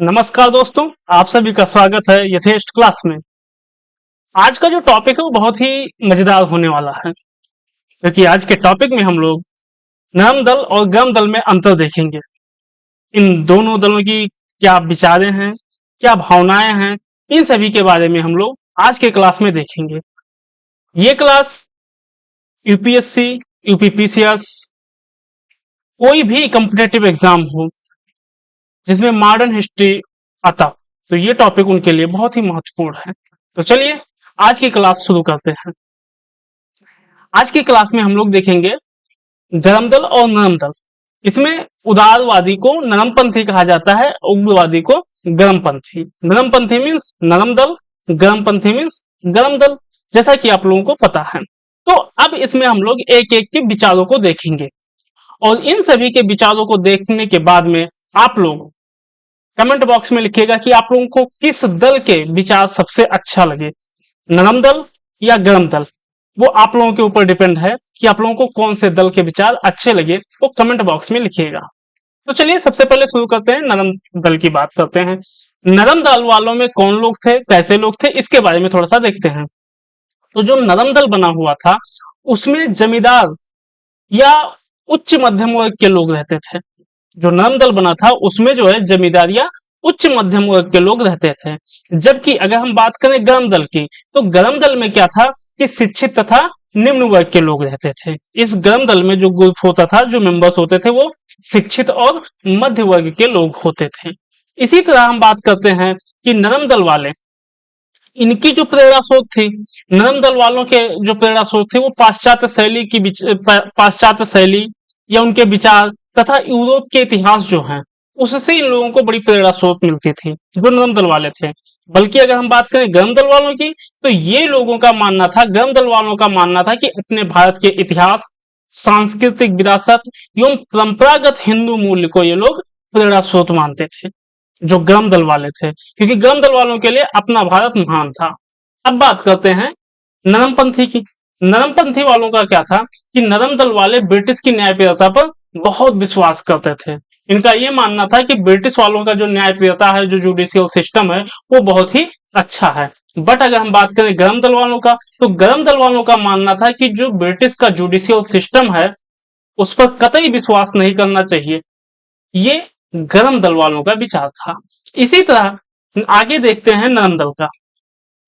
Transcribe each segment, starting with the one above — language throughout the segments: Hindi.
नमस्कार दोस्तों, आप सभी का स्वागत है यथेष्ट क्लास में। आज का जो टॉपिक है वो बहुत ही मजेदार होने वाला है, क्योंकि आज के टॉपिक में हम लोग नरम दल और गर्म दल में अंतर देखेंगे। इन दोनों दलों की क्या विचारें हैं, क्या भावनाएं हैं, इन सभी के बारे में हम लोग आज के क्लास में देखेंगे। ये क्लास यूपीएससी, यूपीपीसीएस, कोई भी कॉम्पिटेटिव एग्जाम हो जिसमें मॉडर्न हिस्ट्री आता, तो ये टॉपिक उनके लिए बहुत ही महत्वपूर्ण है। तो चलिए आज की क्लास शुरू करते हैं। आज की क्लास में हम लोग देखेंगे गर्म दल और नरम दल। इसमें उदारवादी को नरमपंथी कहा जाता है, उग्रवादी को गर्मपंथी। नरमपंथी मीन्स नरम दल, गर्मपंथी मीन्स गर्म दल, जैसा कि आप लोगों को पता है। तो अब इसमें हम लोग एक एक के विचारों को देखेंगे और इन सभी के विचारों को देखने के बाद में आप लोग कमेंट बॉक्स में लिखिएगा कि आप लोगों को किस दल के विचार सबसे अच्छा लगे, नरम दल या गर्म दल। वो आप लोगों के ऊपर डिपेंड है कि आप लोगों को कौन से दल के विचार अच्छे लगे, वो कमेंट बॉक्स में लिखिएगा। तो चलिए सबसे पहले शुरू करते हैं, नरम दल की बात करते हैं। नरम दल वालों में कौन लोग थे, कैसे लोग थे, इसके बारे में थोड़ा सा देखते हैं। तो जो नरम दल बना हुआ था उसमें जमींदार या उच्च मध्यम वर्ग के लोग रहते थे। जो नरम दल बना था उसमें जो है जमींदार या उच्च मध्यम वर्ग के लोग रहते थे। जबकि अगर हम बात करें गर्म दल की, तो गर्म दल में क्या था कि शिक्षित तथा निम्न वर्ग के लोग रहते थे। इस गर्म दल में जो ग्रुप होता था, जो मेंबर्स होते थे, वो शिक्षित और मध्य वर्ग के लोग होते थे। इसी तरह हम बात करते हैं कि नरम दल वाले, इनकी जो प्रेरणा स्रोत थी, नरम दल वालों के जो प्रेरणा स्रोत थे वो पाश्चात्य शैली की पाश्चात्य शैली या उनके विचार तथा यूरोप के इतिहास जो है उससे इन लोगों को बड़ी प्रेरणा स्रोत मिलती थी, जो नरम दल वाले थे। बल्कि अगर हम बात करें गर्म दल वालों की, तो ये लोगों का मानना था, गर्म दल वालों का मानना था कि अपने भारत के इतिहास, सांस्कृतिक विरासत एवं परंपरागत हिंदू मूल्य को ये लोग प्रेरणा स्रोत मानते थे, जो गर्म दल वाले थे, क्योंकि गर्म दल वालों के लिए अपना भारत महान था। अब बात करते हैं नरमपंथी की। नरमपंथी वालों का क्या था कि नरम दल वाले ब्रिटिश की न्यायप्रियता पर बहुत विश्वास करते थे। इनका यह मानना था कि ब्रिटिश वालों का जो न्यायप्रियता है, जो जुडिशियल सिस्टम है, वो बहुत ही अच्छा है। बट अगर हम बात करें गर्म दल वालों का, तो गर्म दल वालों का मानना था कि जो ब्रिटिश का जुडिशियल सिस्टम है उस पर कतई विश्वास नहीं करना चाहिए। ये गर्म दल वालों का विचार था। इसी तरह आगे देखते हैं नरम दल का।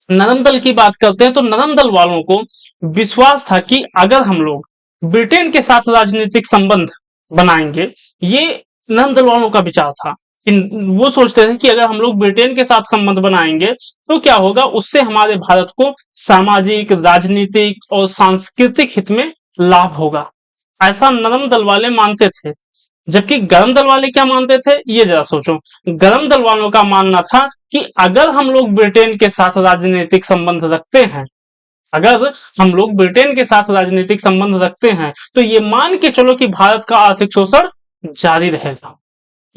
नरम दल की बात करते हैं तो नरम दल वालों को विश्वास था कि अगर हम लोग ब्रिटेन के साथ राजनीतिक संबंध बनाएंगे, ये नरम दल वालों का विचार था। वो सोचते थे कि अगर हम लोग ब्रिटेन के साथ संबंध बनाएंगे तो क्या होगा, उससे हमारे भारत को सामाजिक, राजनीतिक और सांस्कृतिक हित में लाभ होगा। ऐसा नरम दल वाले मानते थे। जबकि गर्म दल वाले क्या मानते थे, ये जरा सोचो। गर्म दल वालों का मानना था कि अगर हम लोग ब्रिटेन के साथ राजनीतिक संबंध रखते हैं, अगर हम लोग ब्रिटेन के साथ राजनीतिक संबंध रखते हैं, तो ये मान के चलो कि भारत का आर्थिक शोषण जारी रहेगा।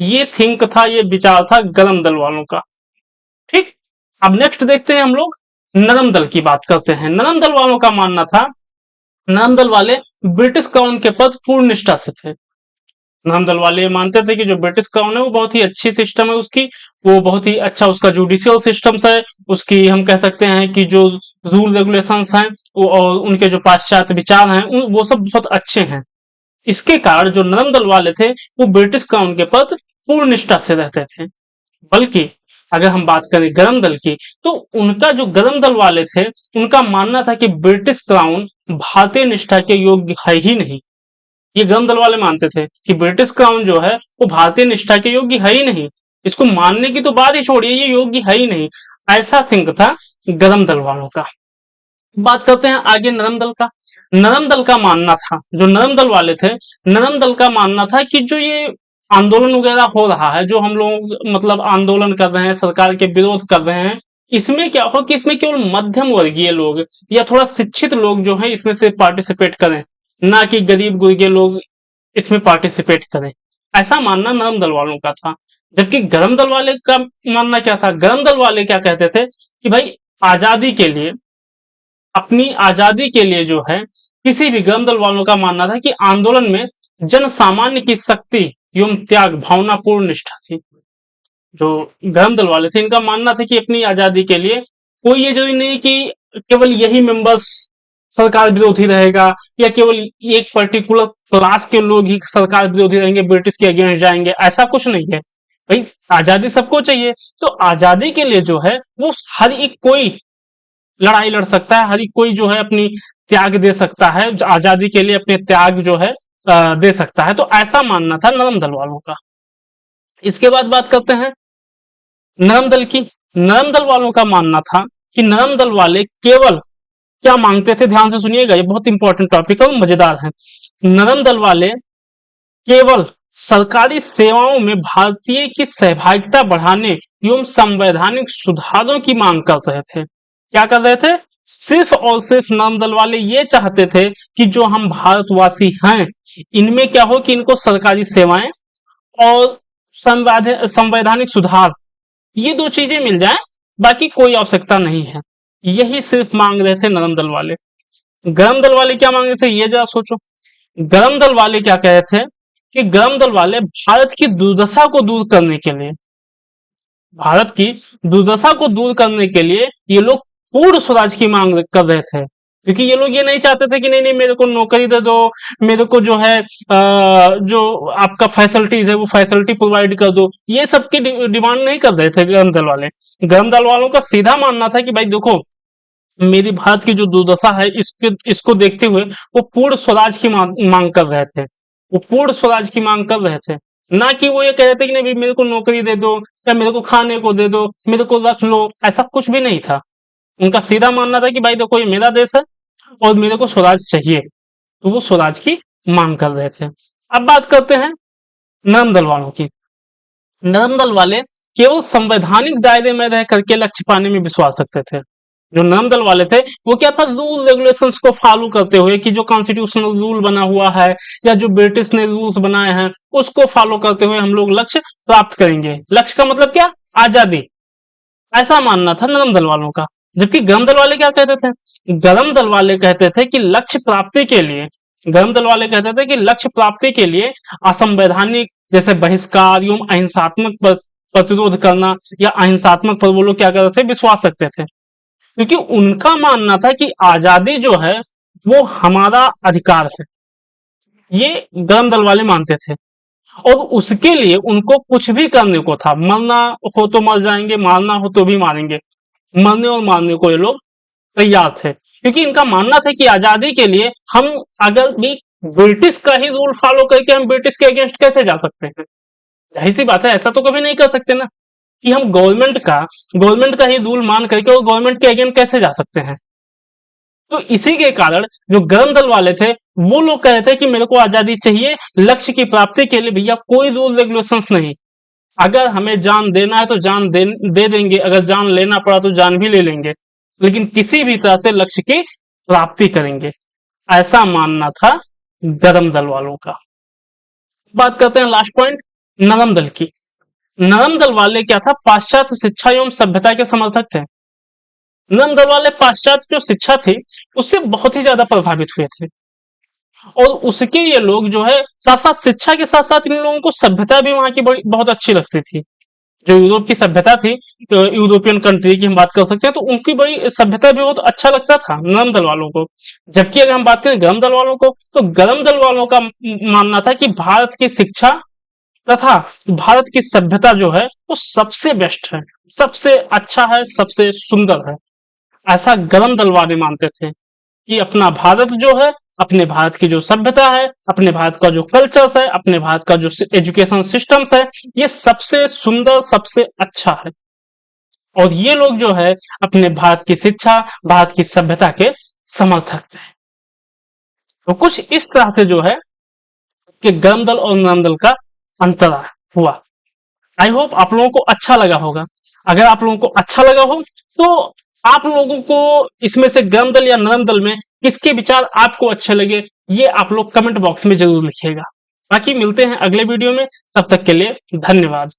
ये थिंक था, ये विचार था गर्म दल वालों का। ठीक, अब नेक्स्ट देखते हैं हम लोग नरम दल की बात करते हैं। नरम दल वालों का मानना था, नरम दल वाले ब्रिटिश क्राउन के प्रति पूर्ण निष्ठा से थे। नरम दल वाले मानते थे कि जो ब्रिटिश क्राउन है वो बहुत ही अच्छी सिस्टम है उसकी, वो बहुत ही अच्छा उसका जुडिशियल सिस्टम्स है, उसकी हम कह सकते हैं कि जो रूल रेगुलेशंस हैं और उनके जो पाश्चात्य विचार हैं वो सब बहुत अच्छे हैं। इसके कारण जो नरम दल वाले थे वो ब्रिटिश क्राउन के प्रति पूर्ण निष्ठा से रहते थे। बल्कि अगर हम बात करें गर्म दल की, तो उनका जो गर्म दल वाले थे उनका मानना था कि ब्रिटिश क्राउन भारतीय निष्ठा के योग्य है ही नहीं। ये गर्म दल वाले मानते थे कि ब्रिटिश क्राउन जो है वो भारतीय निष्ठा के योग्य है ही नहीं, इसको मानने की तो बात ही छोड़िए, ये योग्य है ही नहीं। ऐसा थिंक था गर्म दल वालों का। बात करते हैं आगे नरम दल का। नरम दल का मानना था, जो नरम दल वाले थे, नरम दल का मानना था कि जो ये आंदोलन वगैरह हो रहा है, जो हम लोग मतलब आंदोलन कर रहे हैं, सरकार के विरोध कर रहे हैं, इसमें क्या हो कि इसमें केवल मध्यम वर्गीय लोग या थोड़ा शिक्षित लोग जो है इसमें से पार्टिसिपेट करें, ना कि गरीब गुरगे लोग इसमें पार्टिसिपेट करें। ऐसा मानना नरम दल वालों का था। जबकि गर्म दल वाले का मानना क्या था, गर्म दल वाले क्या कहते थे कि भाई आजादी के लिए, अपनी आजादी के लिए जो है, किसी भी गर्म दल वालों का मानना था कि आंदोलन में जन सामान्य की शक्ति एवं त्याग भावनापूर्ण निष्ठा थी। जो गरम दल वाले थे, इनका मानना था कि अपनी आजादी के लिए कोई ये जरूरी नहीं कि केवल यही मेंबर्स सरकार विरोधी रहेगा, या केवल एक पर्टिकुलर क्लास के लोग ही सरकार विरोधी रहेंगे, ब्रिटिश के अगेंस्ट जाएंगे, ऐसा कुछ नहीं है भाई। आजादी सबको चाहिए, तो आजादी के लिए जो है वो हर एक कोई लड़ाई लड़ सकता है, हर एक कोई जो है अपनी त्याग दे सकता है, आजादी के लिए अपने त्याग जो है दे सकता है। तो ऐसा मानना था नरम दल वालों का। इसके बाद बात करते हैं नरम दल की। नरम दल वालों का मानना था कि नरम दल वाले केवल क्या मांगते थे, ध्यान से सुनिएगा, ये बहुत इंपॉर्टेंट टॉपिक है और मजेदार है। नरम दल वाले केवल सरकारी सेवाओं में भारतीय की सहभागिता बढ़ाने एवं संवैधानिक सुधारों की मांग कर रहे थे। क्या कर रहे थे? सिर्फ और सिर्फ नरम दल वाले ये चाहते थे कि जो हम भारतवासी हैं, इनमें क्या हो कि इनको सरकारी सेवाएं और संवैधानिक सुधार, ये दो चीजें मिल जाएं, बाकी कोई आवश्यकता नहीं है। यही सिर्फ मांग रहे थे नरम दल वाले। गरम दल वाले क्या मांग रहे थे, ये जरा सोचो। गरम दल वाले क्या कहे थे कि गरम दल वाले भारत की दुर्दशा को दूर करने के लिए, भारत की दुर्दशा को दूर करने के लिए ये लोग पूर्ण स्वराज की मांग कर रहे थे। क्योंकि ये लोग ये नहीं चाहते थे कि नहीं नहीं मेरे को नौकरी दे दो, मेरे को जो है जो आपका फैसिलिटीज है वो फैसिलिटी प्रोवाइड कर दो, ये सब की डिमांड नहीं कर रहे थे गरम दल वाले। गरम दल वालों का सीधा मानना था कि भाई देखो, मेरी भारत की जो दुर्दशा है इसको देखते हुए वो पूर्ण स्वराज की मांग कर रहे थे, वो पूर्ण स्वराज की मांग कर रहे थे। ना कि वो ये कह रहे थे कि नहीं मेरे को नौकरी दे दो, या मेरे को खाने को दे दो, मेरे को रख लो, ऐसा कुछ भी नहीं था। उनका सीधा मानना था कि भाई देखो ये मेरा देश है और मेरे को स्वराज चाहिए, तो वो स्वराज की मांग कर रहे थे। अब बात करते हैं नरम दल वालों की। नरम दल वाले केवल संवैधानिक दायरे में रह करके लक्ष्य पाने में विश्वास रखते थे। जो नरम दल वाले थे वो क्या था, रूल रेगुलेशंस को फॉलो करते हुए कि जो कॉन्स्टिट्यूशनल रूल बना हुआ है या जो ब्रिटिश ने रूल्स बनाए हैं उसको फॉलो करते हुए हम लोग लक्ष्य प्राप्त करेंगे। लक्ष्य का मतलब क्या, आजादी, ऐसा मानना था नरम दल वालों का। जबकि गरम दल वाले क्या कहते थे, गरम दल वाले कहते थे कि लक्ष्य प्राप्ति के लिए, गरम दल वाले कहते थे कि लक्ष्य प्राप्ति के लिए असंवैधानिक जैसे बहिष्कार एवं अहिंसात्मक प्रतिरोध करना या अहिंसात्मक पर वो लोग क्या करते थे, विश्वास रखते थे। क्योंकि उनका मानना था कि आजादी जो है वो हमारा अधिकार है, ये गरम दल वाले मानते थे। और उसके लिए उनको कुछ भी करने को था, मरना हो तो मर जाएंगे, मारना हो तो भी मारेंगे, मरने और मारने को ये लोग तैयार थे। क्योंकि इनका मानना था कि आजादी के लिए हम अगर भी ब्रिटिश का ही रूल फॉलो करके हम ब्रिटिश के अगेंस्ट कैसे जा सकते हैं, जाहिर सी बात है ऐसा तो कभी नहीं कर सकते ना, कि हम गवर्नमेंट का ही रूल मान करके और गवर्नमेंट के अगेंस्ट कैसे जा सकते हैं। तो इसी के कारण जो गरम दल वाले थे वो लोग कह रहे थे कि मेरे को आजादी चाहिए, लक्ष्य की प्राप्ति के लिए भैया कोई रूल रेगुलेशंस नहीं, अगर हमें जान देना है तो जान दे देंगे, अगर जान लेना पड़ा तो जान भी ले लेंगे, लेकिन किसी भी तरह से लक्ष्य की प्राप्ति करेंगे, ऐसा मानना था गरम दल वालों का। बात करते हैं लास्ट पॉइंट नरम दल की। नरम दल वाले क्या था, पाश्चात्य शिक्षा एवं सभ्यता के समर्थक थे। नरम दल वाले पाश्चात्य जो शिक्षा थी उससे बहुत ही ज्यादा प्रभावित हुए थे, और उसके ये लोग जो है साथ साथ शिक्षा के साथ साथ इन लोगों को सभ्यता भी वहां की बड़ी बहुत अच्छी लगती थी। जो यूरोप की सभ्यता थी, तो यूरोपियन कंट्री की हम बात कर सकते हैं, तो उनकी बड़ी सभ्यता भी बहुत अच्छा लगता था नरम दल वालों को। जबकि अगर हम बात करें गरम दल वालों को, तो गरम दल वालों का मानना था कि भारत की शिक्षा तथा भारत की सभ्यता जो है वो सबसे बेस्ट है, सबसे अच्छा है, सबसे सुंदर है। ऐसा गरम दल वाले मानते थे कि अपना भारत जो है, अपने भारत की जो सभ्यता है, अपने भारत का जो कल्चर है, अपने भारत का जो एजुकेशन सिस्टम्स है, ये सबसे सुंदर, सबसे अच्छा है। और ये लोग जो है अपने भारत की शिक्षा, भारत की सभ्यता के समर्थक थे। तो कुछ इस तरह से जो है कि गरम दल और नरम दल का अंतर हुआ। आई होप आप लोगों को अच्छा लगा होगा। अगर आप लोगों को अच्छा लगा हो तो आप लोगों को इसमें से गरम दल या नरम दल में किसके विचार आपको अच्छे लगे, ये आप लोग कमेंट बॉक्स में जरूर लिखिएगा। बाकी मिलते हैं अगले वीडियो में, तब तक के लिए धन्यवाद।